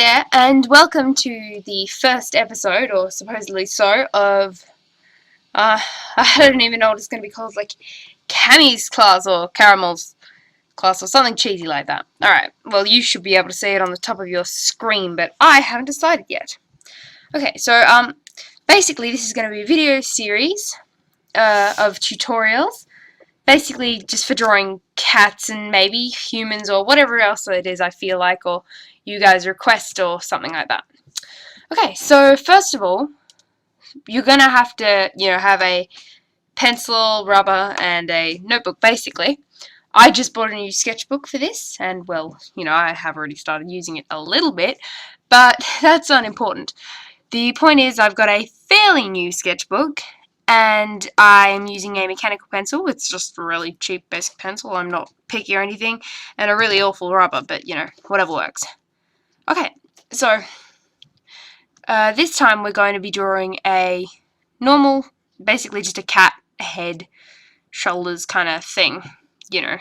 there, and welcome to the first episode, or supposedly so, of, I don't even know what it's going to be called, like, Cammie's class, or Caramel's class, or something cheesy like that. Alright, well, you should be able to see it on the top of your screen, but I haven't decided yet. Okay, so, basically this is going to be a video series, of tutorials, basically just for drawing cats and maybe humans or whatever else it is I feel like, or you guys request or something like that. Okay, so first of all, you're gonna have to, have a pencil, rubber, and a notebook, basically. I just bought a new sketchbook for this, and well, I have already started using it a little bit, but that's unimportant. The point is, I've got a fairly new sketchbook, and I'm using a mechanical pencil. It's just a really cheap basic pencil. I'm not picky or anything, and a really awful rubber, but whatever works. Okay, so this time we're going to be drawing a normal, basically just a cat head, shoulders kind of thing, an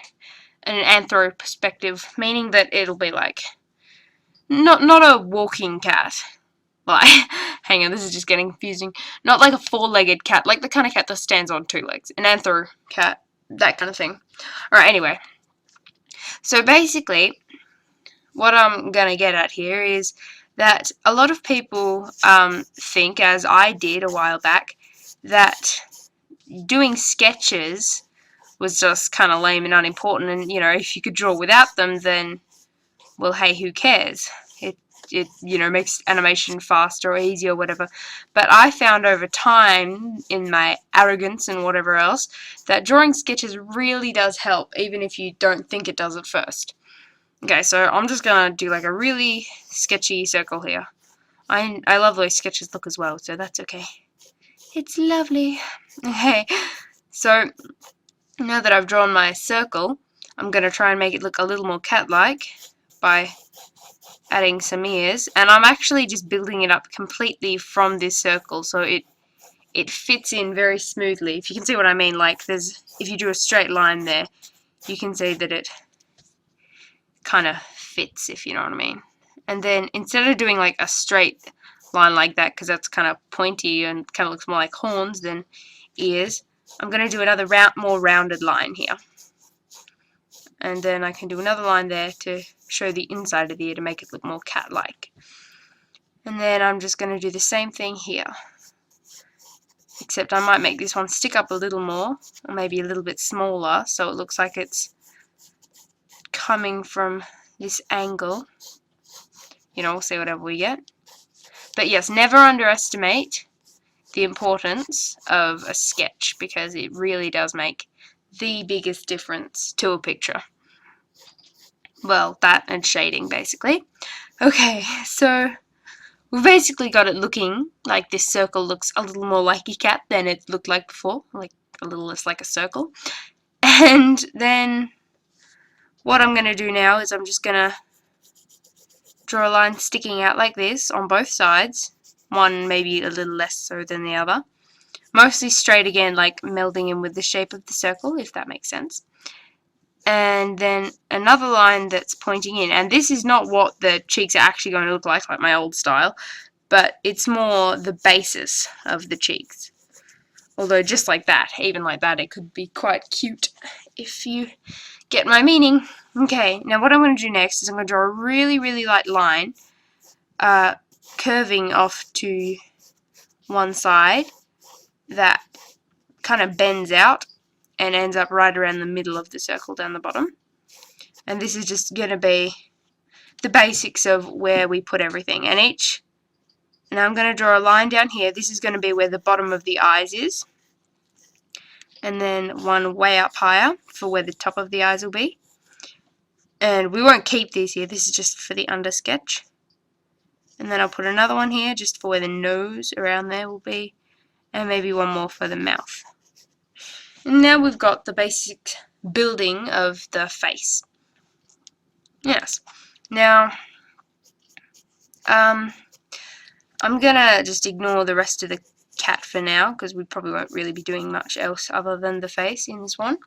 anthro perspective, meaning that it'll be like not a walking cat. Like, hang on, this is just getting confusing. Not like a four-legged cat, like the kind of cat that stands on two legs. An anthro cat, that kind of thing. Alright, anyway. So basically, what I'm going to get at here is that a lot of people think, as I did a while back, that doing sketches was just kind of lame and unimportant, and, if you could draw without them, then, well, hey, who cares? It makes animation faster or easier or whatever. But I found over time, in my arrogance and whatever else, that drawing sketches really does help, even if you don't think it does at first. Okay, so I'm just gonna do like a really sketchy circle here. I love the way sketches look as well, so that's okay. It's lovely. Okay, so now that I've drawn my circle, I'm gonna try and make it look a little more cat-like by adding some ears, and I'm actually just building it up completely from this circle, so it fits in very smoothly. If you can see what I mean, like if you do a straight line there, you can see that it kind of fits, if you know what I mean. And then instead of doing like a straight line like that, because that's kind of pointy and kind of looks more like horns than ears, I'm going to do another more rounded line here. And then I can do another line there to show the inside of the ear to make it look more cat-like. And then I'm just going to do the same thing here. Except I might make this one stick up a little more, or maybe a little bit smaller, so it looks like it's coming from this angle. We'll see whatever we get. But yes, never underestimate the importance of a sketch, because it really does make the biggest difference to a picture. Well, that and shading, basically. Okay, so we've basically got it looking like this circle looks a little more like a cat than it looked like before, like a little less like a circle. And then what I'm going to do now is I'm just going to draw a line sticking out like this on both sides, one maybe a little less so than the other. Mostly straight again, like melding in with the shape of the circle, if that makes sense. And then another line that's pointing in, and this is not what the cheeks are actually going to look like my old style, but it's more the basis of the cheeks. Although just like that, even like that, it could be quite cute, if you get my meaning. Okay, now what I'm going to do next is I'm going to draw a really, really light line, curving off to one side, that kind of bends out and ends up right around the middle of the circle down the bottom. And this is just going to be the basics of where we put everything. And I'm going to draw a line down here. This is going to be where the bottom of the eyes is. And then one way up higher for where the top of the eyes will be. And we won't keep these here. This is just for the under sketch. And then I'll put another one here just for where the nose around there will be. And maybe one more for the mouth. And now we've got the basic building of the face. Yes. Now, I'm gonna just ignore the rest of the cat for now, because we probably won't really be doing much else other than the face in this one.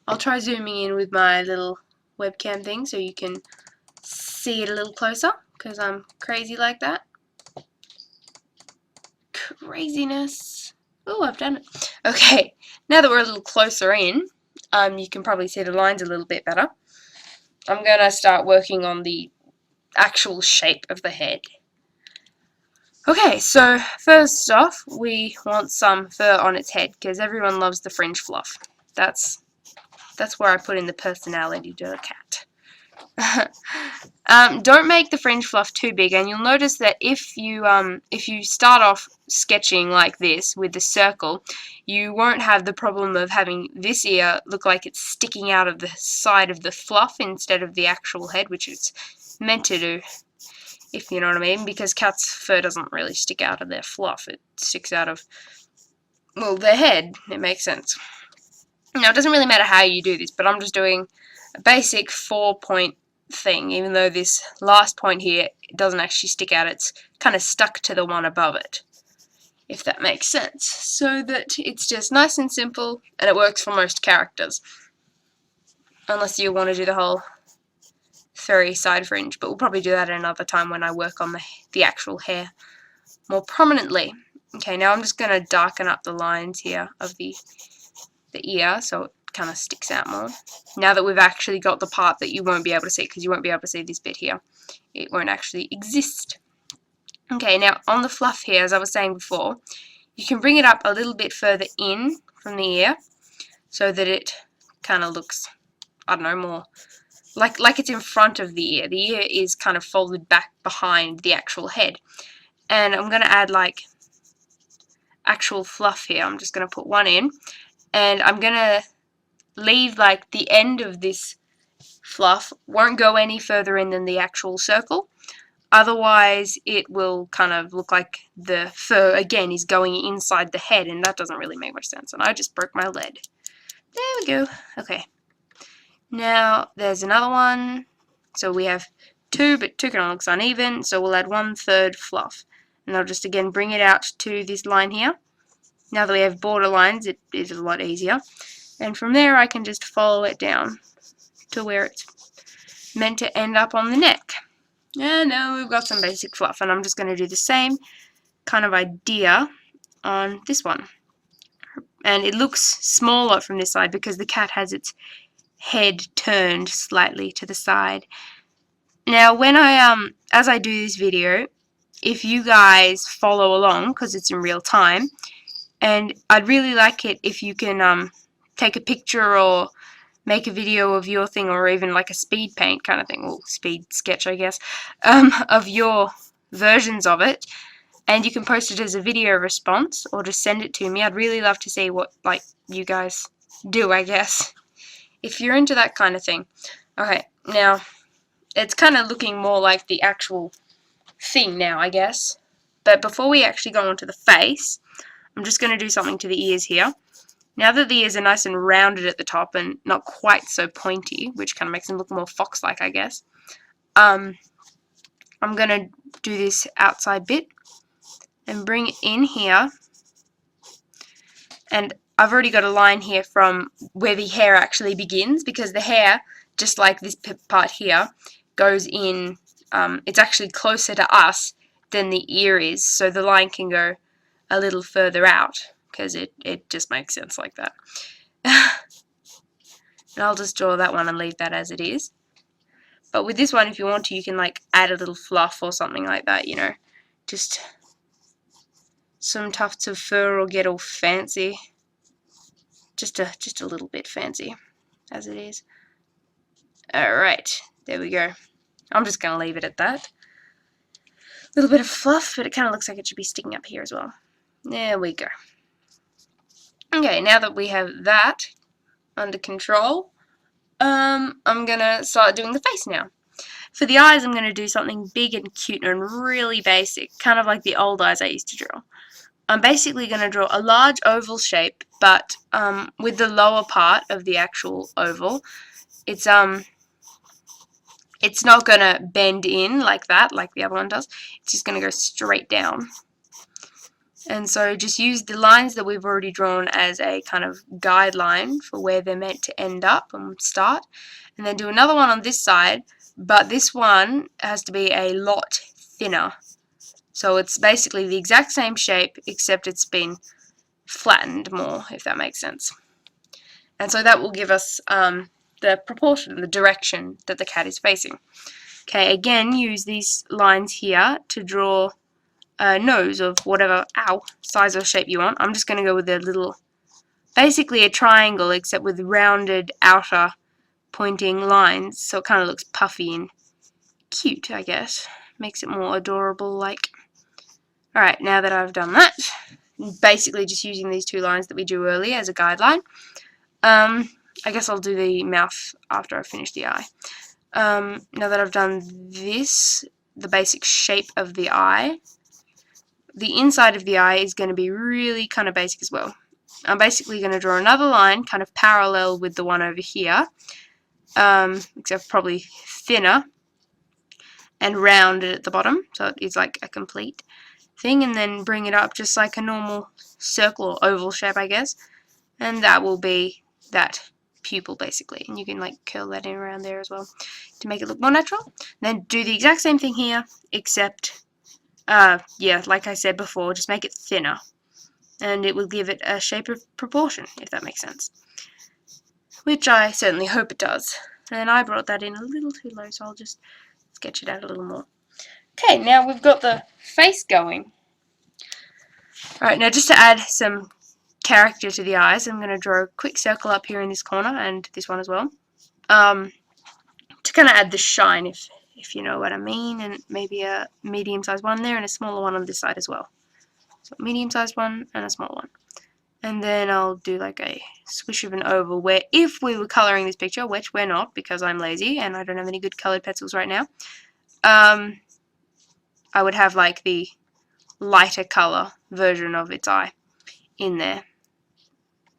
I'll try zooming in with my little webcam thing so you can see it a little closer, because I'm crazy like that. Craziness. Oh, I've done it. Okay, now that we're a little closer in, you can probably see the lines a little bit better. I'm going to start working on the actual shape of the head. Okay, so first off, we want some fur on its head, because everyone loves the fringe fluff. That's where I put in the personality to a cat. Don't make the fringe fluff too big, and you'll notice that if you start off sketching like this with the circle, you won't have the problem of having this ear look like it's sticking out of the side of the fluff instead of the actual head, which it's meant to do, if you know what I mean, because cats' fur doesn't really stick out of their fluff, it sticks out of, well, their head. It makes sense. Now, it doesn't really matter how you do this, but I'm just doing a basic 4-point thing, even though this last point here doesn't actually stick out, it's kind of stuck to the one above it, if that makes sense, so that it's just nice and simple, and it works for most characters, unless you want to do the whole furry side fringe, but we'll probably do that another time when I work on the actual hair more prominently. Okay, now I'm just going to darken up the lines here of the ear so it kind of sticks out more. Now that we've actually got the part that you won't be able to see, because you won't be able to see this bit here. It won't actually exist. Okay, now on the fluff here, as I was saying before, you can bring it up a little bit further in from the ear so that it kind of looks, I don't know, more like it's in front of the ear. The ear is kind of folded back behind the actual head. And I'm going to add like actual fluff here. I'm just going to put one in, and I'm going to leave like the end of this fluff won't go any further in than the actual circle, otherwise it will kind of look like the fur again is going inside the head, and that doesn't really make much sense, and I just broke my lead. There we go. Okay, now there's another one, so we have two, but two kind of looks uneven, so we'll add 1/3 fluff, and I'll just again bring it out to this line here. Now that we have border lines, it is a lot easier. And from there I can just follow it down to where it's meant to end up on the neck. And now we've got some basic fluff, and I'm just going to do the same kind of idea on this one. And it looks smaller from this side because the cat has its head turned slightly to the side. Now when as I do this video, if you guys follow along, because it's in real time, and I'd really like it if you can take a picture or make a video of your thing, or even like a speed paint kind of thing, or speed sketch I guess, of your versions of it, and you can post it as a video response or just send it to me. I'd really love to see what like you guys do, I guess, if you're into that kind of thing. Okay, now it's kind of looking more like the actual thing now, I guess, but before we actually go on to the face, I'm just going to do something to the ears here. Now that the ears are nice and rounded at the top and not quite so pointy, which kind of makes them look more fox-like, I guess, I'm going to do this outside bit and bring it in here. And I've already got a line here from where the hair actually begins, because the hair, just like this part here, goes in, it's actually closer to us than the ear is, so the line can go a little further out, because it just makes sense like that. And I'll just draw that one and leave that as it is. But with this one, if you want to, you can like add a little fluff or something like that, you know, just some tufts of fur, or get all fancy. Just a little bit fancy, as it is. Alright, there we go. I'm just going to leave it at that. A little bit of fluff, but it kind of looks like it should be sticking up here as well. There we go. Okay, now that we have that under control, I'm going to start doing the face now. For the eyes, I'm going to do something big and cute and really basic, kind of like the old eyes I used to draw. I'm basically going to draw a large oval shape, but with the lower part of the actual oval, it's not going to bend in like that, like the other one does. It's just going to go straight down. And so just use the lines that we've already drawn as a kind of guideline for where they're meant to end up and start. And then do another one on this side, but this one has to be a lot thinner. So it's basically the exact same shape, except it's been flattened more, if that makes sense. And so that will give us the proportion, the direction that the cat is facing. Okay, again, use these lines here to draw a nose of whatever, size or shape you want. I'm just going to go with a little, basically a triangle, except with rounded outer pointing lines, so it kind of looks puffy and cute, I guess. Makes it more adorable, like. Alright, now that I've done that, basically just using these two lines that we drew earlier as a guideline. I guess I'll do the mouth after I finish the eye. Now that I've done this, the basic shape of the eye, the inside of the eye is going to be really kind of basic as well. I'm basically going to draw another line kind of parallel with the one over here, except probably thinner and rounded at the bottom, so it is like a complete thing, and then bring it up just like a normal circle or oval shape, I guess, and that will be that pupil basically, and you can like curl that in around there as well to make it look more natural. Then do the exact same thing here, except yeah, like I said before, just make it thinner, and it will give it a shape of proportion, if that makes sense, which I certainly hope it does. And I brought that in a little too low, so I'll just sketch it out a little more. Okay, now we've got the face going. Alright, now just to add some character to the eyes, I'm going to draw a quick circle up here in this corner, and this one as well, to kind of add the shine, if you know what I mean, and maybe a medium-sized one there and a smaller one on this side as well. So medium-sized one and a small one. And then I'll do like a swish of an oval, where if we were colouring this picture, which we're not because I'm lazy and I don't have any good coloured pencils right now, I would have like the lighter colour version of its eye in there.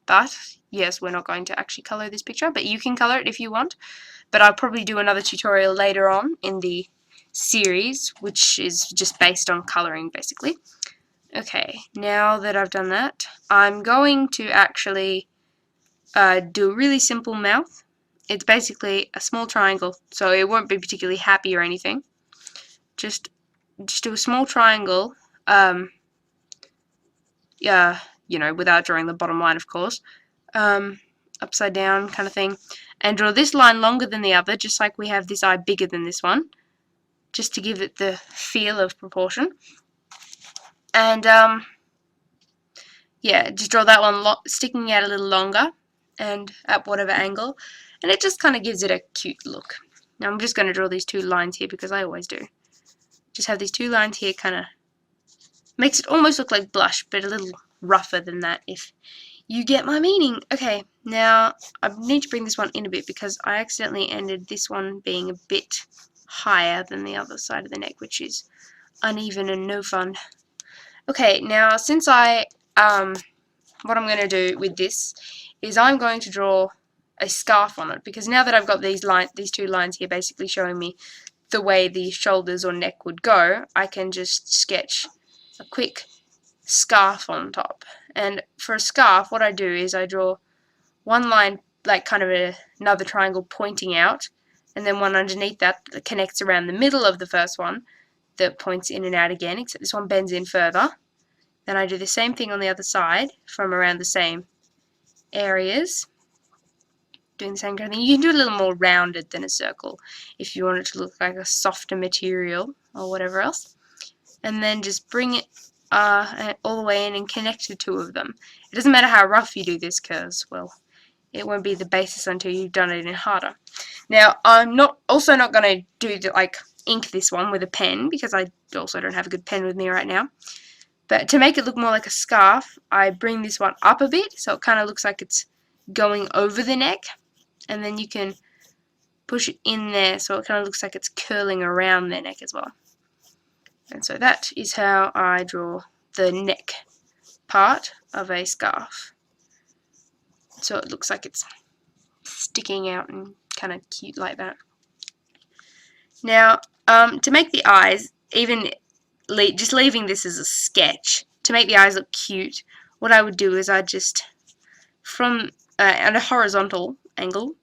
But yes, we're not going to actually colour this picture, but you can colour it if you want. But I'll probably do another tutorial later on in the series, which is just based on colouring basically. Okay, now that I've done that, I'm going to actually do a really simple mouth. It's basically a small triangle, so it won't be particularly happy or anything. Just do a small triangle, yeah, you know, without drawing the bottom line, of course, upside down kind of thing, and draw this line longer than the other, just like we have this eye bigger than this one, just to give it the feel of proportion. And yeah, just draw that one sticking out a little longer and at whatever angle, and it just kind of gives it a cute look. Now I'm just going to draw these two lines here because I always do. Just have these two lines here, kind of makes it almost look like blush, but a little rougher than that, if you get my meaning. Okay, now I need to bring this one in a bit because I accidentally ended this one being a bit higher than the other side of the neck, which is uneven and no fun. Okay, now since what I'm going to do with this is I'm going to draw a scarf on it, because now that I've got these two lines here basically showing me the way the shoulders or neck would go, I can just sketch a quick scarf on top. And for a scarf, what I do is I draw one line, like kind of another triangle pointing out, and then one underneath that connects around the middle of the first one that points in and out again, except this one bends in further. Then I do the same thing on the other side from around the same areas, doing the same kind of thing. You can do a little more rounded than a circle if you want it to look like a softer material or whatever else. And then just bring it all the way in and connect the two of them. It doesn't matter how rough you do this because, well, it won't be the basis until you've done it in harder. Now, I'm also not going to do ink this one with a pen because I also don't have a good pen with me right now. But to make it look more like a scarf, I bring this one up a bit so it kind of looks like it's going over the neck, and then you can push it in there so it kind of looks like it's curling around their neck as well. And so that is how I draw the neck part of a scarf. So it looks like it's sticking out and kind of cute like that. Now, to make the eyes, even just leaving this as a sketch, to make the eyes look cute, what I would do is I'd just, from at a horizontal angle,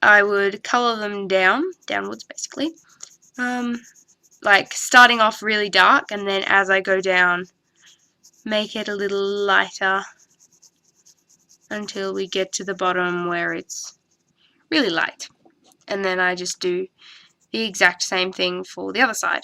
I would colour them downwards basically. Like starting off really dark, and then as I go down, make it a little lighter until we get to the bottom where it's really light. And then I just do the exact same thing for the other side.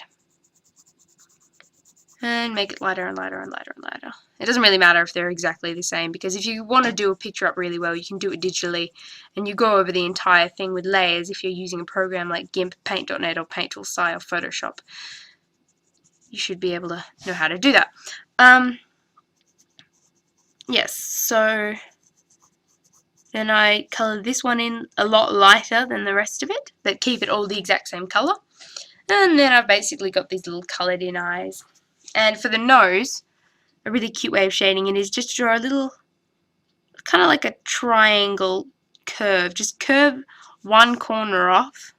And make it lighter and lighter and lighter and lighter. It doesn't really matter if they're exactly the same, because if you want to do a picture up really well, you can do it digitally, and you go over the entire thing with layers if you're using a program like GIMP, Paint.net, or Paint Tool SCI, or Photoshop. You should be able to know how to do that. Yes, so then I colour this one in a lot lighter than the rest of it, but keep it all the exact same colour. And then I've basically got these little coloured in eyes. And for the nose, a really cute way of shading it is just to draw a little, kind of like a triangle curve. Just curve one corner off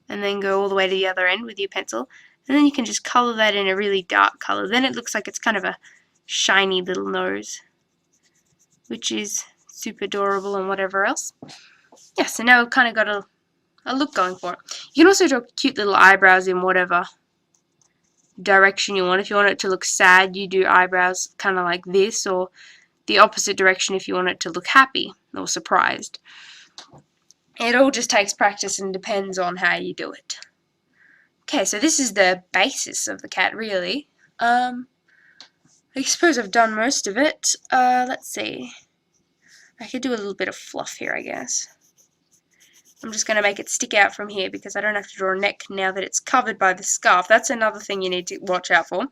and then go all the way to the other end with your pencil. And then you can just colour that in a really dark colour. Then it looks like it's kind of a shiny little nose, which is super adorable and whatever else. Yeah, so now we've kind of got a look going for it. You can also draw cute little eyebrows in whatever direction you want. If you want it to look sad, you do eyebrows kind of like this, or the opposite direction if you want it to look happy or surprised. It all just takes practice and depends on how you do it. Okay, so this is the basis of the cat, really. I suppose I've done most of it. Let's see. I could do a little bit of fluff here, I guess. I'm just going to make it stick out from here because I don't have to draw a neck now that it's covered by the scarf. That's another thing you need to watch out for.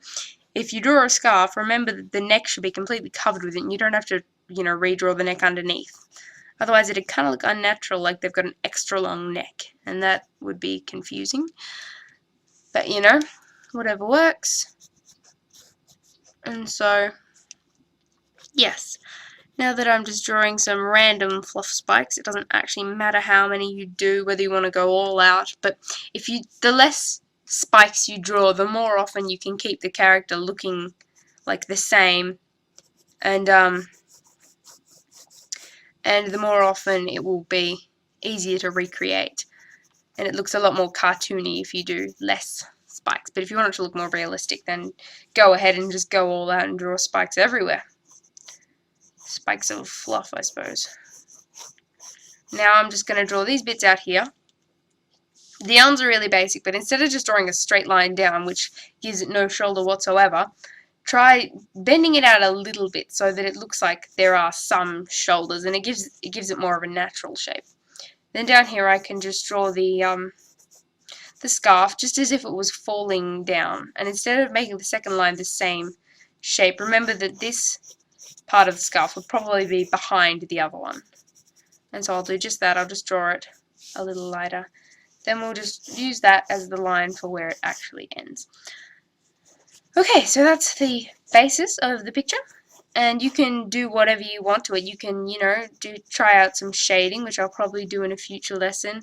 If you draw a scarf, remember that the neck should be completely covered with it, and you don't have to, redraw the neck underneath. Otherwise it'd kind of look unnatural, like they've got an extra long neck, and that would be confusing. But whatever works. And so, yes. Now that I'm just drawing some random fluff spikes, it doesn't actually matter how many you do, whether you want to go all out, but the less spikes you draw, the more often you can keep the character looking like the same, and the more often it will be easier to recreate, and it looks a lot more cartoony if you do less spikes. But if you want it to look more realistic, then go ahead and just go all out and draw spikes everywhere. Spikes of fluff, I suppose. Now I'm just going to draw these bits out here. The arms are really basic, but instead of just drawing a straight line down, which gives it no shoulder whatsoever, try bending it out a little bit so that it looks like there are some shoulders, and it gives it more of a natural shape. Then down here I can just draw the scarf just as if it was falling down, and instead of making the second line the same shape, remember that this part of the scarf would probably be behind the other one. And so I'll do just that. I'll just draw it a little lighter. Then we'll just use that as the line for where it actually ends. Okay, so that's the basis of the picture. And you can do whatever you want to it. You can, try out some shading, which I'll probably do in a future lesson,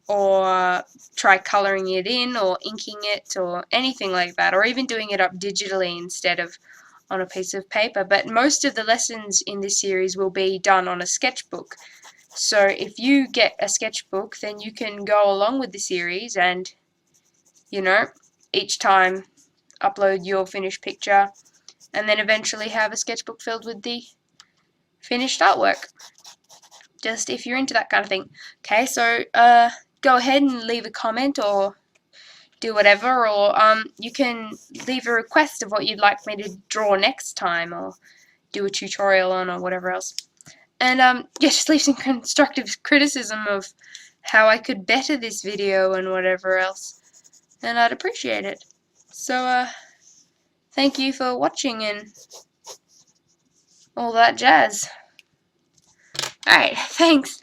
or try colouring it in, or inking it, or anything like that, or even doing it up digitally instead of on a piece of paper. But most of the lessons in this series will be done on a sketchbook. So if you get a sketchbook, then you can go along with the series and, each time upload your finished picture, and then eventually have a sketchbook filled with the finished artwork. Just if you're into that kind of thing. Okay, so go ahead and leave a comment or do whatever, or you can leave a request of what you'd like me to draw next time, or do a tutorial on, or whatever else. And just leave some constructive criticism of how I could better this video and whatever else, and I'd appreciate it. So thank you for watching and all that jazz. Alright, thanks.